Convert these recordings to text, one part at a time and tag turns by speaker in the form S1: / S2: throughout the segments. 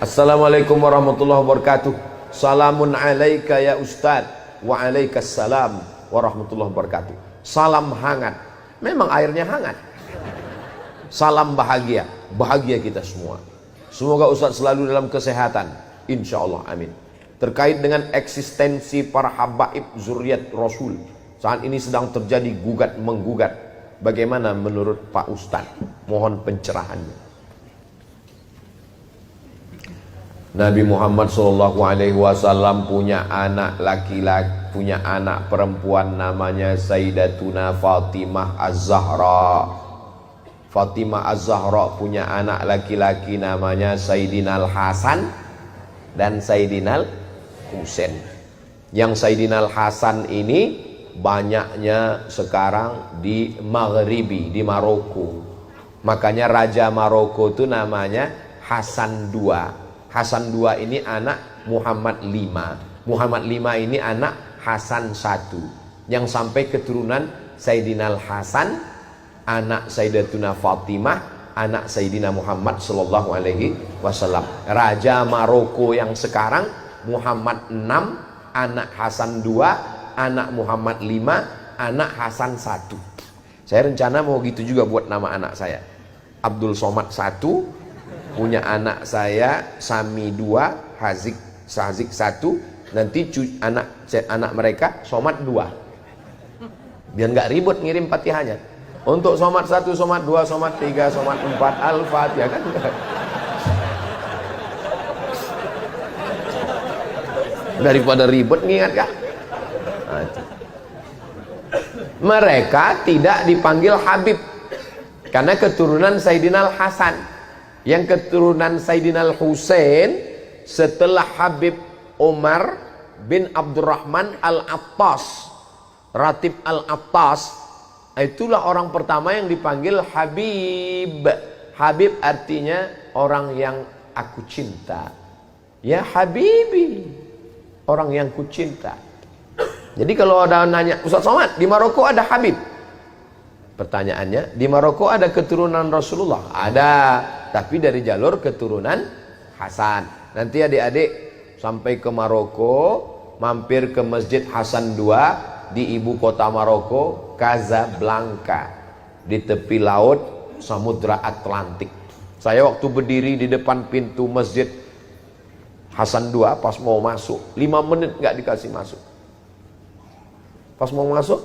S1: Assalamualaikum warahmatullahi wabarakatuh. Salamun alaika ya Ustadz. Wa alaikassalam warahmatullahi wabarakatuh. Salam hangat. Memang airnya hangat. Salam bahagia. Bahagia kita semua. Semoga Ustadz selalu dalam kesehatan. Insya Allah, amin. Terkait dengan eksistensi para habaib zuriat Rasul, saat ini sedang terjadi gugat menggugat. Bagaimana menurut Pak Ustadz? Mohon pencerahannya. Nabi Muhammad SAW punya anak laki-laki, punya anak perempuan namanya Sayyidatuna Fatimah Az-Zahra. Fatimah Az-Zahra punya anak laki-laki namanya Sayyidinal Hasan dan Sayyidinal Husain. Yang Sayyidinal Hasan ini banyaknya sekarang di Maghribi, di Maroko. Makanya Raja Maroko itu namanya Hasan II. Hasan II ini anak Muhammad V. Muhammad V ini anak Hasan I, yang sampai keturunan Sayyidinal Hasan, anak Sayyidatuna Fatimah, anak Sayyidina Muhammad sallallahu alaihi wasallam. Raja Maroko yang sekarang Muhammad VI, anak Hasan II, anak Muhammad V, anak Hasan I. Saya rencana mau gitu juga buat nama anak saya. Abdul Somad I, punya anak saya Sami 2, Sazik 1, nanti anak mereka Somad 2. Biar nggak ribut ngirim Fatihahnya. Untuk Somad 1, Somad 2, Somad 3, Somad 4, Al-Fatihah kan. Daripada ribut ngingat kan. Mereka tidak dipanggil Habib karena keturunan Sayyidinal Hasan. Yang keturunan Sayyidinal Husain setelah Habib Umar bin Abdurrahman Al-Attas, Ratib Al-Attas, itulah orang pertama yang dipanggil Habib. Habib artinya orang yang aku cinta. Ya Habibi, orang yang ku cinta. Jadi kalau ada nanya, Ustaz Somad, di Maroko ada Habib? Pertanyaannya, di Maroko ada keturunan Rasulullah? Ada, tapi dari jalur keturunan Hasan. Nanti adik-adik sampai ke Maroko, mampir ke Masjid Hasan II di ibu kota Maroko, Casablanca, di tepi laut Samudra Atlantik. Saya waktu berdiri di depan pintu Masjid Hasan II, pas mau masuk 5 menit nggak dikasih masuk. Pas mau masuk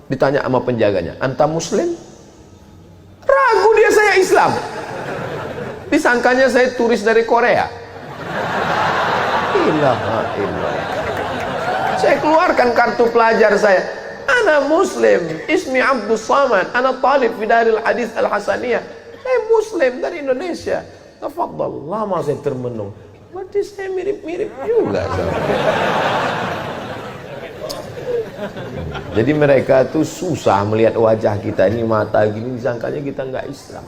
S1: ditanya sama penjaganya, anta muslim? Ragu dia, saya Islam. Disangkanya saya turis dari Korea. Ilaha illallah. Saya keluarkan kartu pelajar saya. Ana muslim, ismi Abdus Samad, ana talib fi Daril Hadis Al-Hasaniyah. Saya muslim dari Indonesia. Tafadhal. Lama saya termenung. Berarti saya mirip-mirip juga. Jadi mereka tuh susah melihat wajah kita ini, mata gini, disangkanya kita nggak Islam.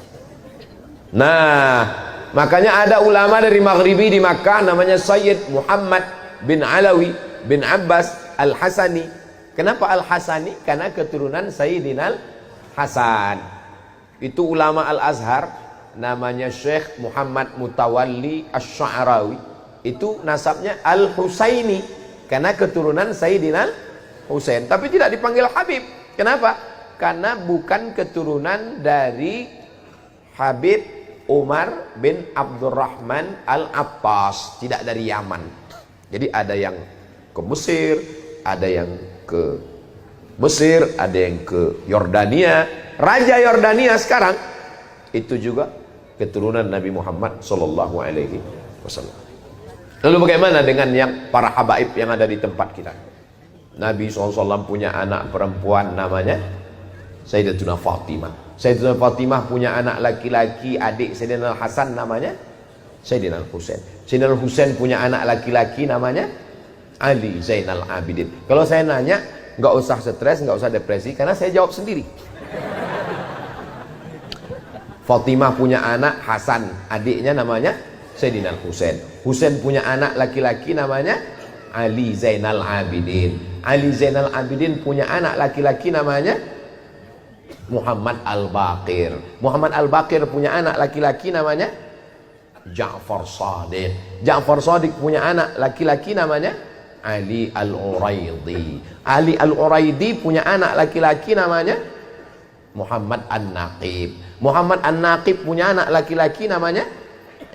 S1: Nah, makanya ada ulama dari Maghribi di Makkah namanya Sayyid Muhammad bin Alawi bin Abbas Al-Hasani. Kenapa Al-Hasani? Karena keturunan Sayyidinal Hasan. Itu ulama Al-Azhar namanya Syekh Muhammad Mutawalli Asy-Sya'rawi. Itu nasabnya Al-Husaini karena keturunan Sayyidinal Husain, tapi tidak dipanggil Habib. Kenapa? Karena bukan keturunan dari Habib Umar bin Abdurrahman Al-Attas, tidak dari Yaman. Jadi ada yang ke Mesir, ada yang ke Mesir, ada yang ke Yordania. Raja Yordania sekarang itu juga keturunan Nabi Muhammad sallallahu alaihi wasallam. Lalu bagaimana dengan yang para habaib yang ada di tempat kita? Nabi SAW punya anak perempuan namanya Sayyidatuna Fatimah. Sayyidatuna Fatimah punya anak laki-laki, adik Sayyidina Hasan namanya Sayyidina Husain. Sayyidina Husain punya anak laki-laki namanya Ali Zainal Abidin. Kalau saya nanya, nggak usah stres, nggak usah depresi, karena saya jawab sendiri. Fatimah punya anak Hasan, adiknya namanya Sayyidina Husain. Husain punya anak laki-laki namanya Ali Zainal Abidin. Ali Zainal Abidin punya anak laki-laki namanya Muhammad Al-Baqir. Muhammad Al-Baqir punya anak laki-laki namanya Ja'far Shadiq. Ja'far Shadiq punya anak laki-laki namanya Ali Al-Uraidi. Ali Al-Uraidi punya anak laki-laki namanya Muhammad An-Naqib. Muhammad An-Naqib punya anak laki-laki namanya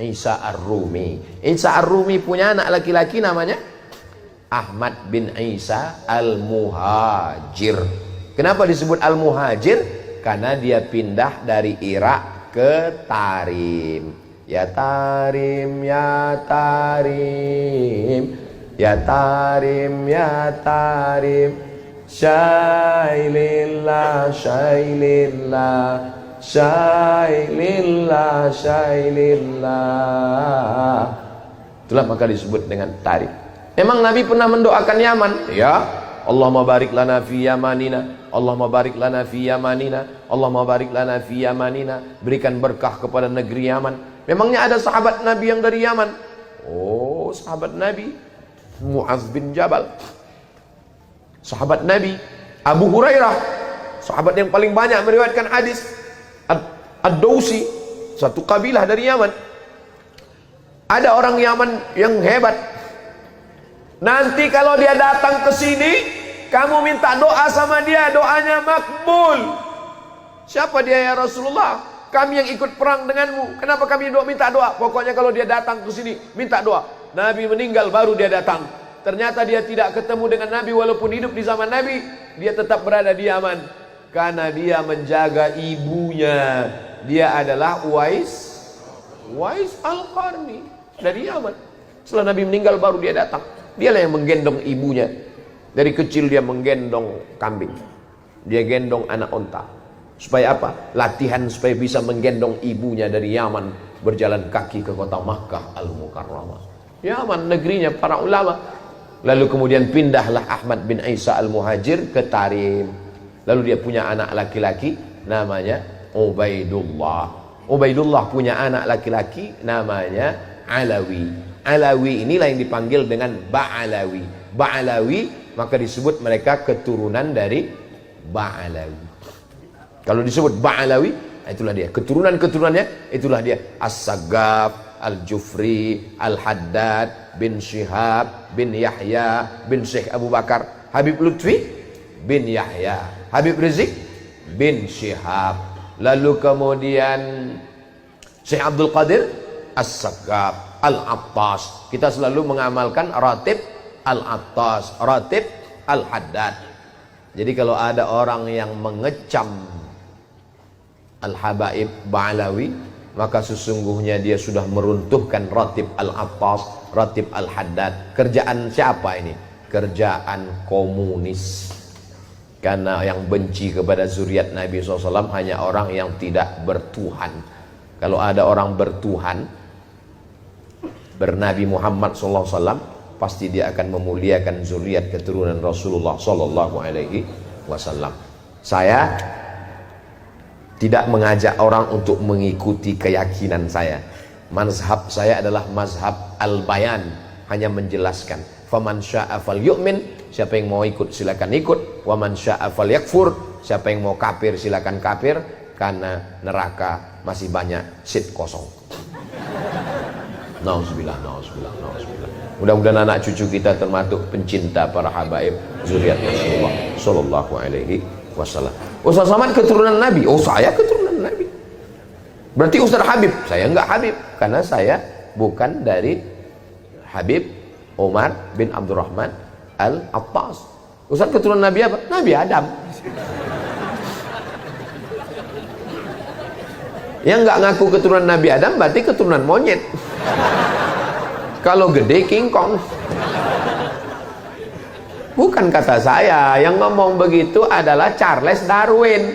S1: Isa Ar-Rumi. Isa Ar-Rumi punya anak laki-laki namanya Ahmad bin Isa Al-Muhajir. Kenapa disebut Al-Muhajir? Karena dia pindah dari Irak ke Tarim. Ya Tarim, ya Tarim, ya Tarim, ya Tarim, Syailillah, Syailillah, Syailillah, Syailillah. Itulah maka disebut dengan Tarim. Memang Nabi pernah mendoakan Yaman, ya. Allahumma barik lana fi yamanina, Allahumma barik lana fi yamanina, Allahumma barik lana fi yamanina. Berikan berkah kepada negeri Yaman. Memangnya ada sahabat Nabi yang dari Yaman? Oh, sahabat Nabi Mu'adz bin Jabal, sahabat Nabi Abu Hurairah, sahabat yang paling banyak meriwayatkan hadis. Ad-Dausi, satu kabilah dari Yaman. Ada orang Yaman yang hebat. Nanti kalau dia datang ke sini, kamu minta doa sama dia, doanya makbul. Siapa dia ya Rasulullah? Kami yang ikut perang denganmu. Kenapa kami minta doa? Pokoknya kalau dia datang ke sini, minta doa. Nabi meninggal baru dia datang. Ternyata dia tidak ketemu dengan Nabi walaupun hidup di zaman Nabi. Dia tetap berada di Yaman. Karena dia menjaga ibunya. Dia adalah Uwais Al-Qarni dari Yaman. Setelah Nabi meninggal baru dia datang. Dialah yang menggendong ibunya. Dari kecil dia menggendong kambing. Dia gendong anak onta. Supaya apa? Latihan supaya bisa menggendong ibunya dari Yaman berjalan kaki ke kota Makkah Al-Mukarramah. Yaman negerinya para ulama. Lalu kemudian pindahlah Ahmad bin Isa Al-Muhajir ke Tarim. Lalu dia punya anak laki-laki namanya Ubaidullah. Ubaidullah punya anak laki-laki namanya Alawi. Alawi inilah yang dipanggil dengan Ba'alawi. Ba'alawi maka disebut mereka keturunan dari Ba'alawi. Kalau disebut Ba'alawi, itulah dia. Keturunan-keturunannya, itulah dia. As-Saggaf, Al-Jufri, Al-Haddad, bin Syihab, bin Yahya, bin Syekh Abu Bakar, Habib Lutfi, bin Yahya, Habib Rizik, bin Syihab. Lalu kemudian Syekh Abdul Qadir, As-Saggaf, Al-Attas. Kita selalu mengamalkan Ratib Al-Attas, Ratib Al-Haddad. Jadi kalau ada orang yang mengecam Al-Habaib Ba'alawi, maka sesungguhnya dia sudah meruntuhkan Ratib Al-Attas, Ratib Al-Haddad. Kerjaan siapa ini? Kerjaan komunis. Karena yang benci kepada zuriat Nabi SAW hanya orang yang tidak bertuhan. Kalau ada orang bertuhan, bernabi Muhammad SAW, pasti dia akan memuliakan zuriat keturunan Rasulullah SAW. Saya tidak mengajak orang untuk mengikuti keyakinan saya. Mazhab saya adalah mazhab al-bayan, hanya menjelaskan. Faman syaa falyu'min, siapa yang mau ikut silakan ikut. Waman syaa falyakfur, siapa yang mau kafir silakan kafir, karena neraka masih banyak seat kosong. Nauzubillah, nauzubillah, nauzubillah. Mudah-mudahan anak cucu kita termasuk pencinta para habaib zuriat Rasulullah sallallahu alaihi wasallam. Ustaz Somad keturunan Nabi. Oh, saya keturunan Nabi. Berarti Ustaz Habib. Saya enggak Habib karena saya bukan dari Habib Umar bin Abdurrahman Al-Attas. Ustaz keturunan Nabi apa? Nabi Adam. Yang enggak ngaku keturunan Nabi Adam berarti keturunan monyet. Kalau gede King Kong. Bukan kata saya, yang ngomong begitu adalah Charles Darwin.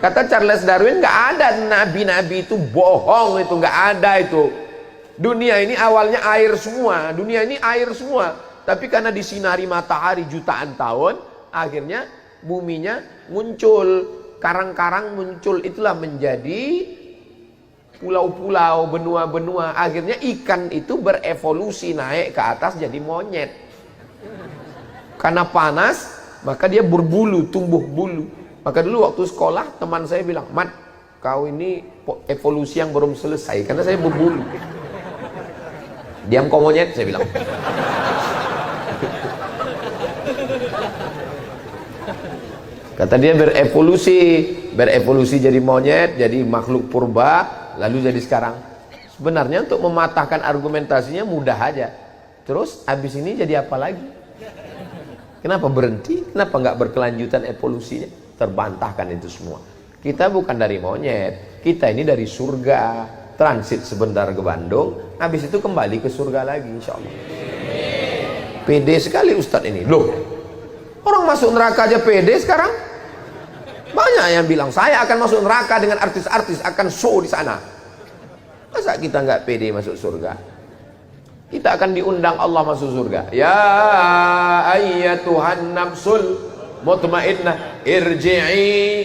S1: Kata Charles Darwin, nggak ada nabi-nabi itu bohong, itu nggak ada itu. Dunia ini awalnya air semua, dunia ini air semua. Tapi karena disinari matahari jutaan tahun, akhirnya buminya muncul, karang-karang muncul, itulah menjadi pulau-pulau, benua-benua. Akhirnya ikan itu berevolusi naik ke atas jadi monyet. Karena panas, maka dia berbulu, tumbuh bulu. Maka dulu waktu sekolah teman saya bilang, "Mat, kau ini evolusi yang belum selesai karena saya berbulu." Diam kau monyet, saya bilang. Kata dia berevolusi jadi monyet, jadi makhluk purba, lalu jadi sekarang. Sebenarnya untuk mematahkan argumentasinya mudah aja. Terus habis ini jadi apa lagi? Kenapa berhenti? Kenapa nggak berkelanjutan evolusinya? Terbantahkan itu semua. Kita bukan dari monyet, kita ini dari surga. Transit sebentar ke Bandung, habis itu kembali ke surga lagi, insya Allah. Pede sekali Ustadz ini. Loh, orang masuk neraka aja pede sekarang. Banyak yang bilang saya akan masuk neraka dengan artis-artis, akan show di sana. Masa kita nggak pede masuk surga? Kita akan diundang Allah masuk surga. Ya ayyatuhan nafsul mutmainnah irji'i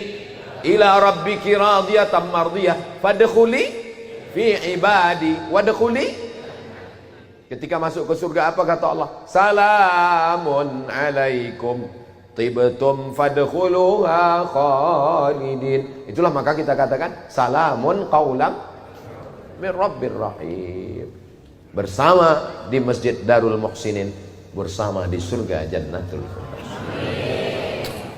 S1: ila rabbiki radiyatan mardiyah fadkhuli fi ibadi wadkhuli. Ketika masuk ke surga apa kata Allah? Salamun alaikum tibtum fadkhuluha khalidin. Itulah maka kita katakan salamun qaulam min rabbir rahim. Bersama di Masjid Darul Muhsinin, bersama di surga Jannatul Firdaus.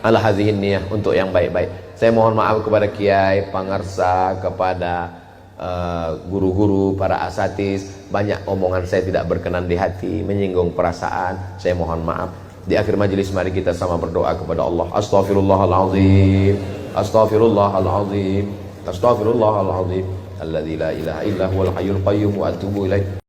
S1: Ala hadhihi niyah, untuk yang baik-baik. Saya mohon maaf kepada kiai, pangarsa, kepada guru-guru, para asatis. Banyak omongan saya tidak berkenan di hati, menyinggung perasaan. Saya mohon maaf. Di akhir majelis mari kita sama berdoa kepada Allah. Astaghfirullahaladzim, astaghfirullahaladzim, astaghfirullahaladzim, alladzi la ilaha illa huwal hayyul qayyum wa atubu ilaih.